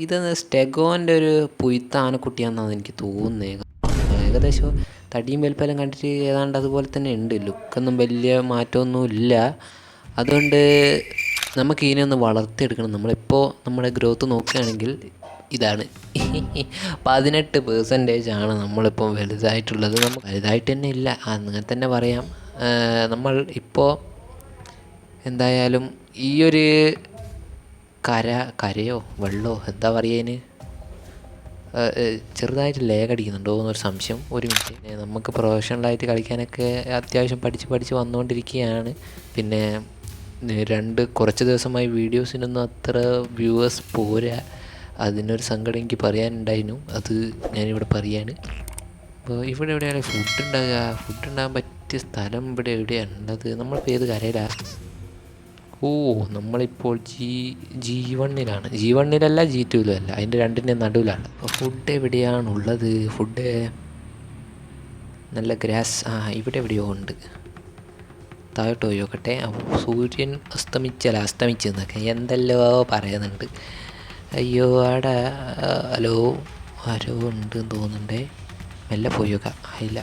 ഇത് സ്റ്റെഗോൻ്റെ ഒരു പുയ്ത്ത ആനക്കുട്ടിയാണെന്നാണ് എനിക്ക് തോന്നുന്നത്. ഏകദേശം തടിയും വലിപ്പെല്ലാം കണ്ടിട്ട് ഏതാണ്ട് അതുപോലെ തന്നെ ഉണ്ട്. ലുക്കൊന്നും വലിയ മാറ്റമൊന്നും ഇല്ല. അതുകൊണ്ട് നമുക്ക് ഇതിനെ ഒന്ന് വളർത്തിയെടുക്കണം. നമ്മളിപ്പോൾ നമ്മുടെ ഗ്രോത്ത് നോക്കുകയാണെങ്കിൽ ഇതാണ് 18% ആണ് നമ്മളിപ്പോൾ വലുതായിട്ടുള്ളത്. നമ്മൾ വലുതായിട്ട് തന്നെ ഇല്ല, അങ്ങനെ തന്നെ പറയാം. നമ്മൾ ഇപ്പോൾ എന്തായാലും ഈ ഒരു കരയോ വെള്ളമോ എന്താ പറയുക, ചെറുതായിട്ട് ലേഗടിക്കുന്നുണ്ടോ എന്നൊരു സംശയം. ഒരു മിനിറ്റ്. നമുക്ക് പ്രൊഫഷണലായിട്ട് കളിക്കാനൊക്കെ അത്യാവശ്യം പഠിച്ച് വന്നുകൊണ്ടിരിക്കുകയാണ്. പിന്നെ കുറച്ച് ദിവസമായി വീഡിയോസിനൊന്നും അത്ര വ്യൂവേഴ്സ് പോരാ. അതിനൊരു സങ്കടം എനിക്ക് പറയാനുണ്ടായിരുന്നു. അത് ഞാനിവിടെ പറയാണ്. അപ്പോൾ ഇവിടെ എവിടെയാണ് ഫുഡ് ഉണ്ടാകാൻ പറ്റിയ സ്ഥലം ഇവിടെ എവിടെയാണ് ഉള്ളത്? നമ്മളിപ്പോൾ ഏത് കരയിലാണ്? നമ്മളിപ്പോൾ G1-ലാണ്. G1-ലല്ല, G2-ലും അതിൻ്റെ രണ്ടിൻ്റെ നടുവിലാണ്. അപ്പോൾ ഫുഡ് എവിടെയാണുള്ളത്? ഫുഡ് നല്ല ഗ്രാസ് ഇവിടെ എവിടെയോ ഉണ്ട്. താഴോട്ട് പോയി നോക്കട്ടെ. സൂര്യൻ അസ്തമിച്ചെന്നൊക്കെ എന്തെല്ലോ പറയുന്നുണ്ട്. അയ്യോ അവിടെ ആരോ ഉണ്ട് തോന്നുന്നുണ്ടേ. മെല്ലെ പോയി നോക്കാം. ഇല്ല,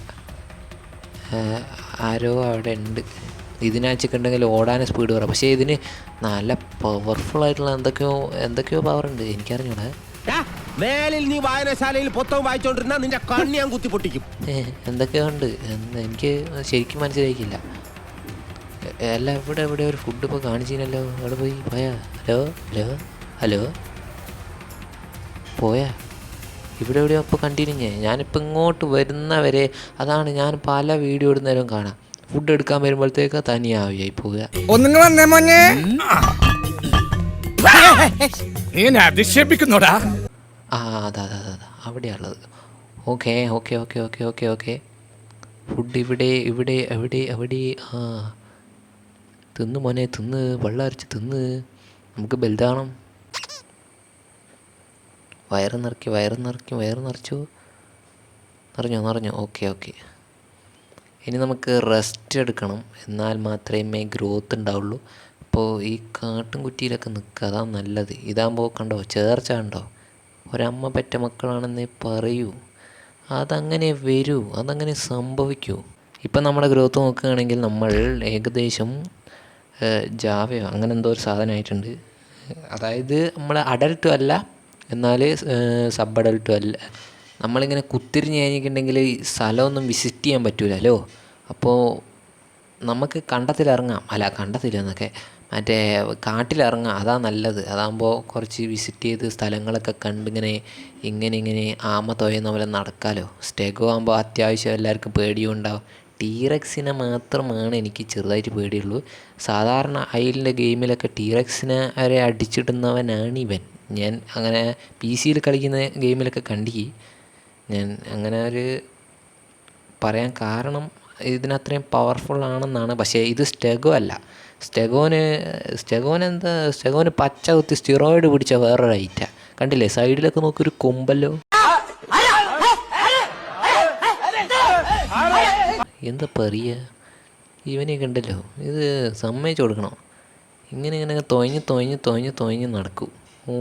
ആരോ അവിടെ ഉണ്ട്. ഇതിനകച്ചിട്ടുണ്ടെങ്കിൽ ഓടാൻ സ്പീഡ് കുറവ്, പക്ഷേ ഇതിന് നല്ല പവർഫുൾ ആയിട്ടുള്ള എന്തൊക്കെയോ പവർ ഉണ്ട്. എനിക്കറിഞ്ഞൂടെ. നീ വായനശാലയിൽ പുസ്തകം വായിച്ചോണ്ടിരുന്ന നിന്റെ കണ്ണി ഞാൻ കുത്തി പൊട്ടിക്കും. എന്തൊക്കെയോ ഉണ്ട്, എനിക്ക് ശരിക്കും മനസ്സിലാക്കില്ല. അല്ല, ഇവിടെ ഒരു ഫുഡ് ഇപ്പോൾ കാണിച്ചില്ലല്ലോ. അവിടെ പോയാ? ഹലോ പോയാ? ഇവിടെ എവിടെയോ ഇപ്പോൾ കണ്ടിരുന്നേ. ഞാനിപ്പോൾ ഇങ്ങോട്ട് വരുന്നവരെ അതാണ് ഞാൻ പല വീഡിയോ ഇടുന്നേരം കാണാം. ഫുഡ് എടുക്കാൻ വരുമ്പോഴത്തേക്ക് തനിയായി പോവുക. അതാ അവിടെയുള്ളത്. ഓക്കെ. ഫുഡ് ഇവിടെ അവിടെ. തിന്ന് മോനെ, തിന്ന്, വെള്ളം അരച്ച് തിന്ന്. നമുക്ക് ബലുതാണം. വയറ് നിറച്ചു. നിറഞ്ഞോ? ഓക്കെ. ഇനി നമുക്ക് റെസ്റ്റ് എടുക്കണം. എന്നാൽ മാത്രമേ ഗ്രോത്ത് ഉണ്ടാവുള്ളൂ. അപ്പോൾ ഈ കാട്ടും കുറ്റിയിലൊക്കെ നിൽക്കുക, അതാണ് നല്ലത്. ഇതാകുമ്പോൾ കണ്ടോ, ചേർച്ച കണ്ടോ? ഒരമ്മ പെറ്റ മക്കളാണെന്നേ പറയൂ. അതങ്ങനെ വരൂ, അതങ്ങനെ സംഭവിക്കൂ. ഇപ്പം നമ്മുടെ ഗ്രോത്ത് നോക്കുകയാണെങ്കിൽ നമ്മൾ ഏകദേശം ജാവയോ അങ്ങനെ എന്തോ ഒരു സാധനമായിട്ടുണ്ട്. അതായത് നമ്മൾ അഡൽട്ടും അല്ല, എന്നാൽ സബ് അഡൽട്ടും അല്ല. നമ്മളിങ്ങനെ കുത്തിരിഞ്ഞ് കഴിഞ്ഞിട്ടുണ്ടെങ്കിൽ സ്ഥലമൊന്നും വിസിറ്റ് ചെയ്യാൻ പറ്റൂലല്ലോ. അപ്പോൾ നമുക്ക് കണ്ടത്തിലെന്നൊക്കെ മറ്റേ കാട്ടിലിറങ്ങാം, അതാ നല്ലത്. അതാകുമ്പോൾ കുറച്ച് വിസിറ്റ് ചെയ്ത് സ്ഥലങ്ങളൊക്കെ കണ്ട് ഇങ്ങനെ ആമ തൊഴുന്ന പോലെ നടക്കാമല്ലോ. സ്റ്റെഗോ ആകുമ്പോൾ അത്യാവശ്യം എല്ലാവർക്കും പേടിയും ഉണ്ടാവും. ടീറക്സിനെ മാത്രമാണ് എനിക്ക് ചെറുതായിട്ട് പേടിയുള്ളൂ. സാധാരണ അയിലിൻ്റെ ഗെയിമിലൊക്കെ ടീറക്സിനെ വരെ അടിച്ചിടുന്നവനാണ് ഇവൻ. ഞാൻ അങ്ങനെ PC-യിൽ കളിക്കുന്ന ഗെയിമിലൊക്കെ ഞാൻ അങ്ങനെ ഒരു പറയാൻ കാരണം ഇതിനത്രയും പവർഫുള്ളാണെന്നാണ്. പക്ഷേ ഇത് സ്റ്റെഗോ അല്ല. സ്റ്റെഗോന് പച്ച കുത്തി സ്റ്റിറോയിഡ് പിടിച്ച വേറൊരു ഐറ്റാ. കണ്ടില്ലേ, സൈഡിലൊക്കെ നോക്കൊരു കൊമ്പല്ലോ. എന്താ പറയുക, ഇവനെ കണ്ടല്ലോ. ഇത് സമ്മതിച്ചു കൊടുക്കണം. ഇങ്ങനെ തൊഴഞ്ഞ് നടക്കും.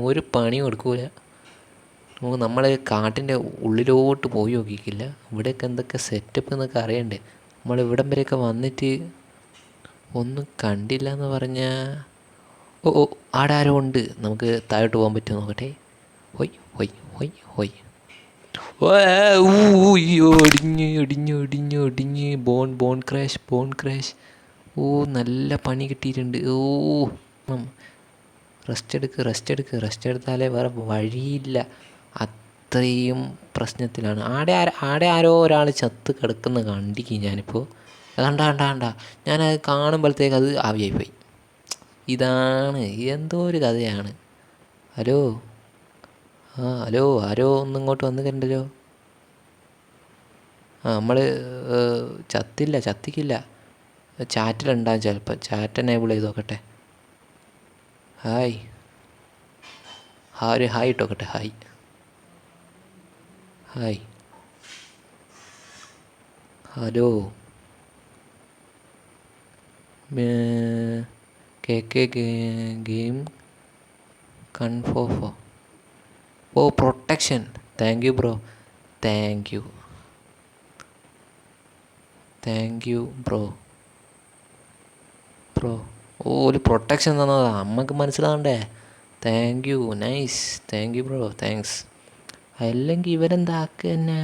ഒരു പണിയും എടുക്കൂല. നമ്മൾ കാട്ടിൻ്റെ ഉള്ളിലോട്ട് പോയി നോക്കിക്കില്ല. ഇവിടെയൊക്കെ എന്തൊക്കെ സെറ്റപ്പ് എന്നൊക്കെ അറിയണ്ടേ. നമ്മൾ ഇവിടം വരെയൊക്കെ വന്നിട്ട് ഒന്നും കണ്ടില്ല എന്ന് പറഞ്ഞാൽ ആടെ ആരോ ഉണ്ട്. നമുക്ക് താഴോട്ട് പോകാൻ പറ്റുമോ നോക്കട്ടെ. ഹൊയ് ഒടിഞ്ഞ് ബോൺ ക്രാഷ്. നല്ല പണി കിട്ടിയിട്ടുണ്ട്. റെസ്റ്റ് എടുത്താലേ വേറെ വഴിയില്ല. അത്രയും പ്രശ്നത്തിലാണ്. ആടെ ആരോ ഒരാൾ ചത്ത് കിടക്കുന്ന കണ്ടിക്ക് ഞാനിപ്പോൾ. കണ്ട ഞാനത് കാണുമ്പോഴത്തേക്ക് അത് ആവിയായിപ്പോയി. ഇതാണ് എന്തോ ഒരു കഥയാണ്. ഹലോ ആരോ ഒന്നിങ്ങോട്ട് വന്ന് കണ്ടല്ലോ. നമ്മൾ ചത്തിക്കില്ല. ചാറ്റിലുണ്ടാകും ചിലപ്പോൾ. ചാറ്റ് എനേബിൾ ചെയ്ത് നോക്കട്ടെ. ഹായ് ഇട്ടോക്കട്ടെ. ഹായ് ഹലോ KK ഗെയിം കൺഫോഫോ ഓ protection. Thank you bro, thank you bro. ഓ ഒരു പ്രൊട്ടക്ഷൻ തന്നതാ, അമ്മക്ക് മനസ്സിലാവണ്ടേ. Thank you, nice, thank you bro, thanks. അല്ലെങ്കിൽ ഇവരെന്താക്കുക തന്നെ.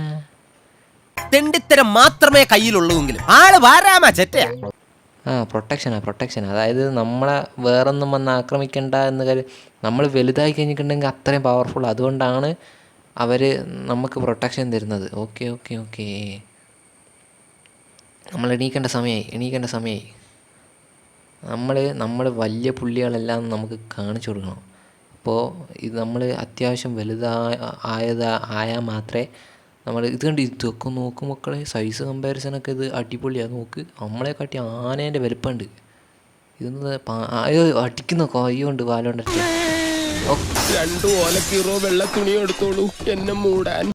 തെണ്ടിത്തരം മാത്രമേ കയ്യിലുള്ളൂവെങ്കിലും ആള് വാരാമാ ചെറ്റയാ. പ്രൊട്ടക്ഷൻ. അതായത് നമ്മളെ വേറൊന്നും വന്ന് ആക്രമിക്കണ്ട എന്ന് നമ്മൾ വലുതായി കഴിഞ്ഞിട്ടുണ്ടെങ്കിൽ അത്രയും പവർഫുൾ. അതുകൊണ്ടാണ് അവർ നമുക്ക് പ്രൊട്ടക്ഷൻ തരുന്നത്. ഓക്കെ. നമ്മൾ എണീക്കേണ്ട സമയമായി. നമ്മൾ വലിയ പുള്ളികളെല്ലാം നമുക്ക് കാണിച്ചു കൊടുക്കണം. അപ്പോൾ ഇത് നമ്മൾ അത്യാവശ്യം ആയാൽ മാത്രമേ നമ്മൾ ഇതൊക്കെ നോക്കും മക്കളെ. സൈസ് കമ്പാരിസണൊക്കെ ഇത് അടിപൊളിയാണ്. നോക്ക്, നമ്മളെ കാട്ടി ആനേൻ്റെ വലുപ്പമുണ്ട്. ഇതൊന്ന് അടിക്കുന്ന കൈകൊണ്ട് വാലോണ്ടൊക്കെ. 2 ഓലക്കീറോ വെള്ള തുണി എടുത്തോളൂ എന്നെ മൂടാൻ.